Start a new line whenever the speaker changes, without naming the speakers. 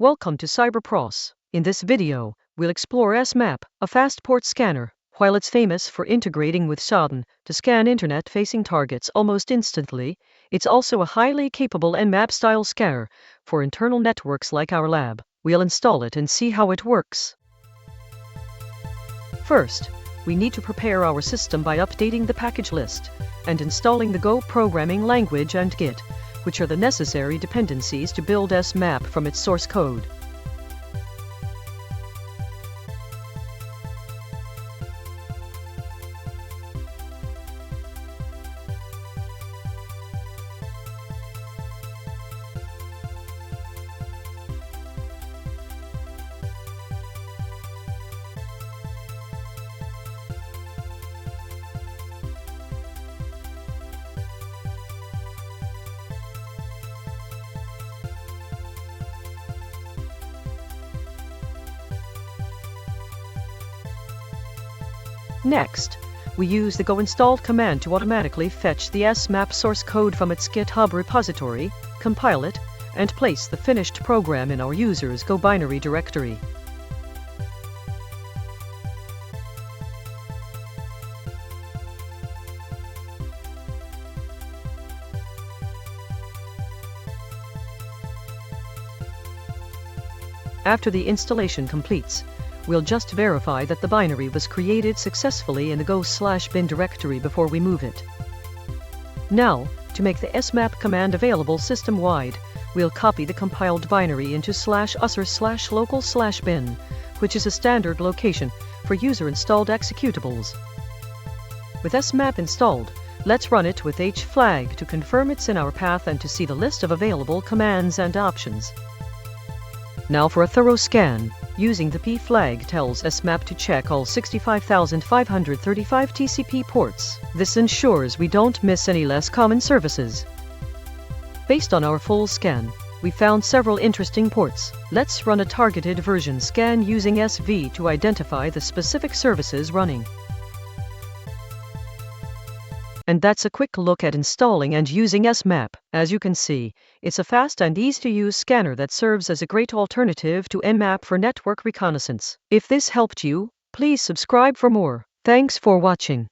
Welcome to CyberPross. In this video, we'll explore Smap, a fast port scanner. While it's famous for integrating with Shodan to scan internet-facing targets almost instantly, it's also a highly capable Nmap-style scanner for internal networks like our lab. We'll install it and see how it works. First, we need to prepare our system by updating the package list and installing the Go programming language and Git, which are the necessary dependencies to build Smap from its source code. Next, we use the go install command to automatically fetch the Smap source code from its GitHub repository, compile it, and place the finished program in our user's Go binary directory. After the installation completes, we'll just verify that the binary was created successfully in the go/bin directory before we move it. Now, to make the smap command available system-wide, we'll copy the compiled binary into /usr/local/bin, which is a standard location for user-installed executables. With smap installed, let's run it with h-flag to confirm it's in our path and to see the list of available commands and options. Now for a thorough scan. Using the P flag tells Smap to check all 65,535 TCP ports. This ensures we don't miss any less common services. Based on our full scan, we found several interesting ports. Let's run a targeted version scan using SV to identify the specific services running. And that's a quick look at installing and using Smap. As you can see, it's a fast and easy-to-use scanner that serves as a great alternative to Nmap for network reconnaissance. If this helped you, please subscribe for more. Thanks for watching.